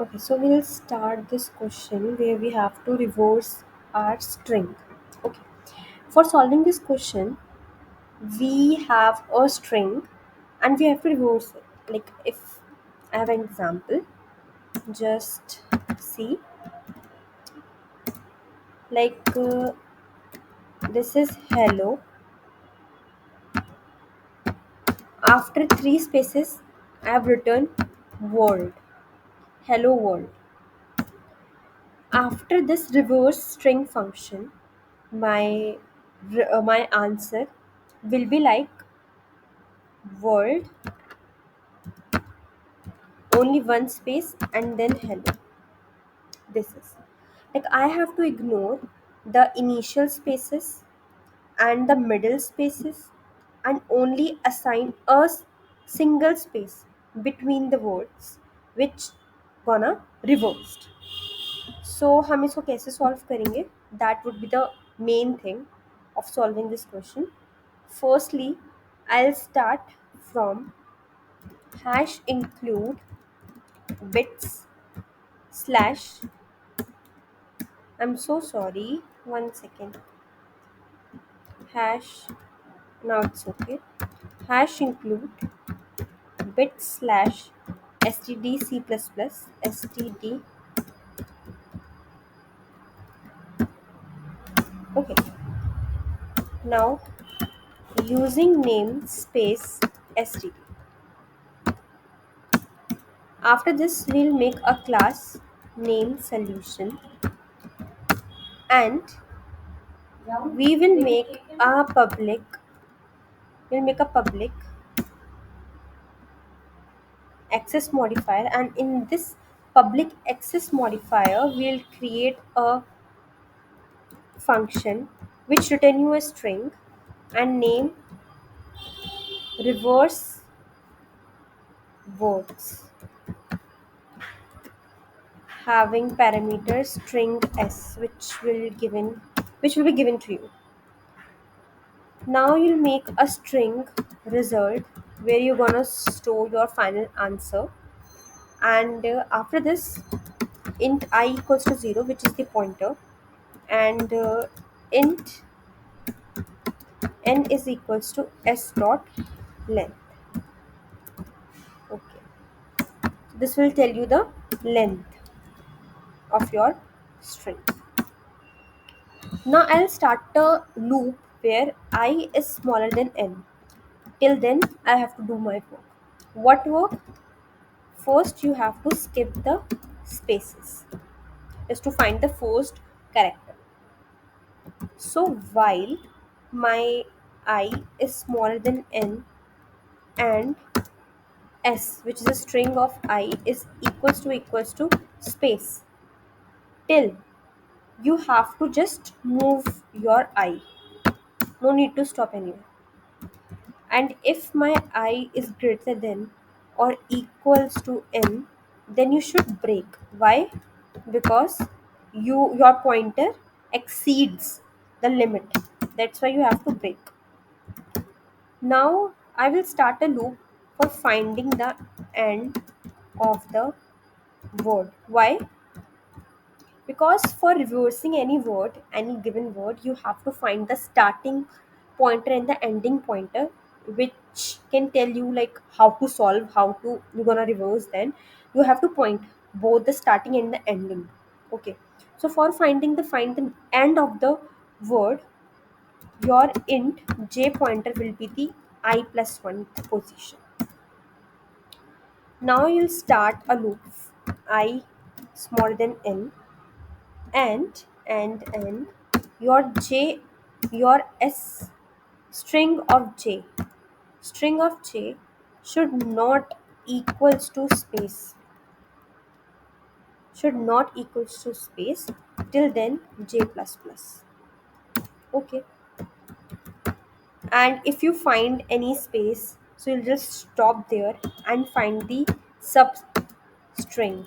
Okay, so we'll start this question where we have to reverse our string. Okay, for solving this question, we have a string and we have to reverse it. Like if I have an example, just see, like this is hello. After three spaces, I have written world, hello world. After this reverse string function, my answer will be like world, only one space, and then hello. This is like I have to ignore the initial spaces and the middle spaces and only assign a single space between the words which gonna reversed. So हम इसको कैसे solve करेंगे? That would be the main thing of solving this question. Firstly, I'll start from hash include bits slash, I'm so sorry, one second, hash, now it's okay, hash include bit slash std std. Okay, now using name space std. After this we'll make a class name solution, and we will make a public, we'll make a public access modifier, and in this public access modifier we'll create a function which return you a string and name reverse words having parameter string s which will be given to you. Now you'll make a string result where you're gonna store your final answer, and after this int I equals to 0, which is the pointer, and int n is equals to s dot length. Okay, this will tell you the length of your string. Now I'll start a loop where I is smaller than n. Till then I have to do my work. What work? First you have to skip the spaces just to find the first character. So while my I is smaller than n and s, which is a string of I, is equals to space, till you have to just move your I. No need to stop anywhere. And if my I is greater than or equals to n, then you should break. Why? Because your pointer exceeds the limit. That's why you have to break. Now I will start a loop for finding the end of the word. Why? Because for reversing any word, any given word, you have to find the starting pointer and the ending pointer, which can tell you like how to solve, how to you're gonna reverse. Then you have to point both the starting and the ending. Okay, so for find the end of the word, your int j pointer will be the I plus 1 position. Now you'll start a loop I smaller than n, and your j, your s, string of j should not equals to space, till then j plus plus. Okay, and if you find any space, so you'll just stop there and find the sub string,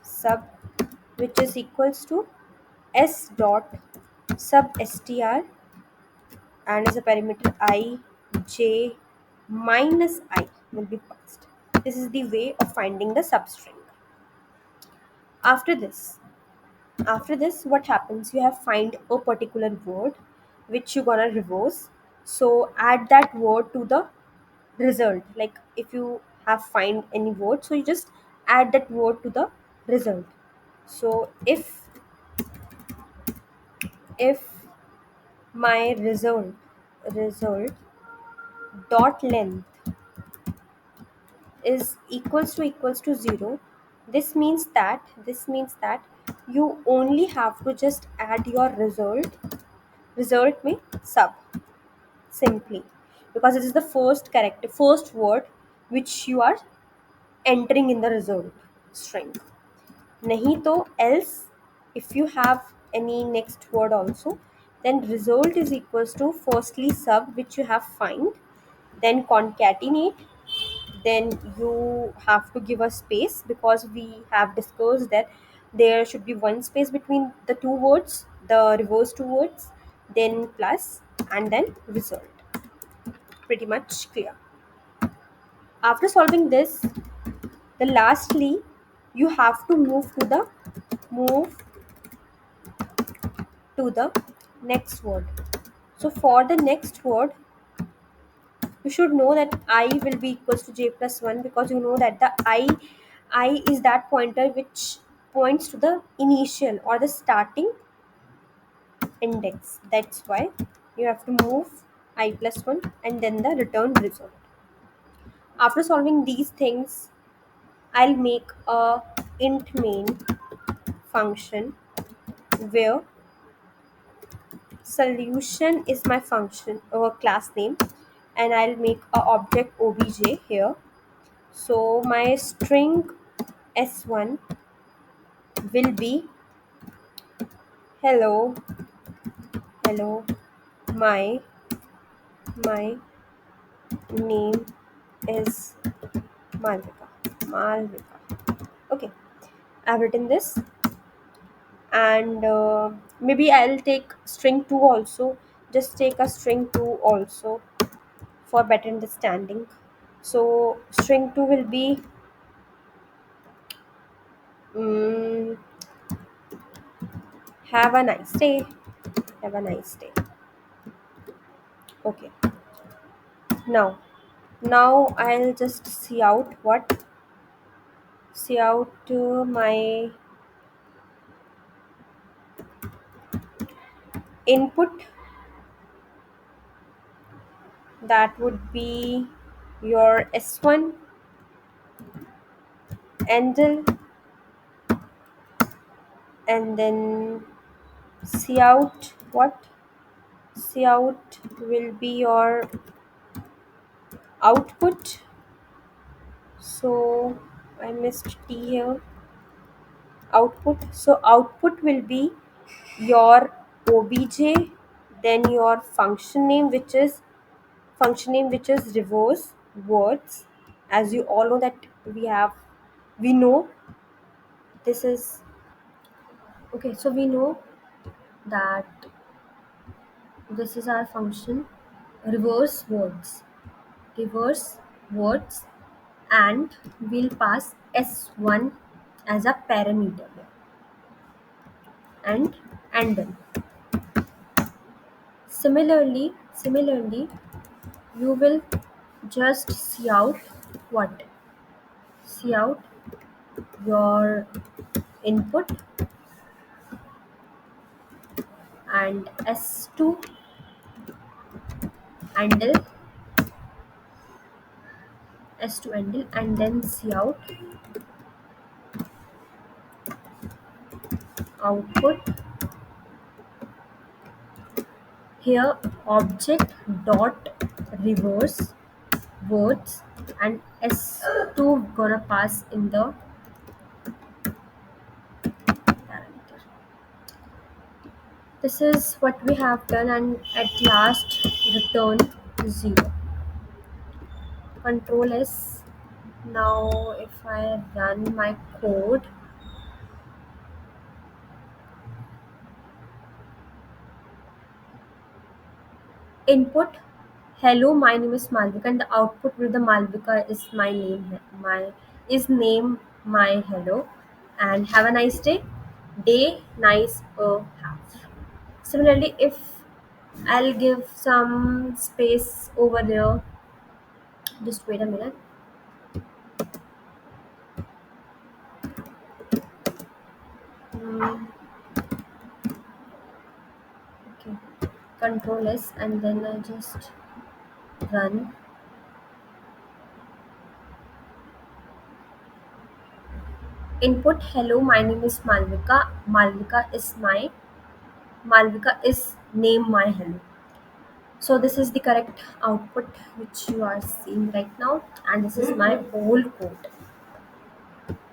sub, which is equals to s dot sub str, and as a parameter I j minus I will be passed. This is the way of finding the substring. After this, what happens? You have find a particular word which you're gonna reverse. So add that word to the result. Like if you have find any word, so you just add that word to the result. So if my result dot length is equals to 0, this means that you only have to just add your result में sub, simply, because this is the first word which you are entering in the result string. नहीं तो else, if you have any next word also, then result is equals to firstly sub which you have find, then concatenate, then you have to give a space because we have discussed that there should be one space between the two words, the reverse two words, then plus, and then result. Pretty much clear. After solving this, the lastly you have to move to the next word. So for the next word, you should know that I will be equals to j plus 1, because you know that the I is that pointer which points to the initial or the starting index. That's why you have to move I plus 1 and then the return result. After solving these things, I'll make a int main function where solution is my function or class name, and I'll make a object obj here. So my string s1 will be hello, hello, my my name is Malvika. Malvika. Okay, I've written this, and maybe I'll take string 2 also. Just take a string 2 also for better understanding. So string 2 will be mm, have a nice day. Have a nice day. Okay. Now, I'll just see out my input. That would be your S1 handle, and then see out what? See out will be your output. So I missed T here. Output. So output will be your obj, then your function name which is reverse words. As you all know that we know this is okay. So we know that this is our function reverse words, reverse words, and we'll pass s1 as a parameter here, and then similarly you will just see out what? See out your input, and s2 handle, and then see out output. Here object dot reverse words, and s2 gonna pass in the parameter. This is what we have done, and at last return 0. Control S. Now if I run my code, input Hello, my name is Malvika, and the output with the Malvika is my name. My is name my hello, and have a nice day. Day nice have. Similarly, if I'll give some space over there, just wait a minute. Hmm, okay, Control S, and then I just run. Input hello, my name is Malvika. Malvika is name my hello. So this is the correct output which you are seeing right now, and this is my whole code.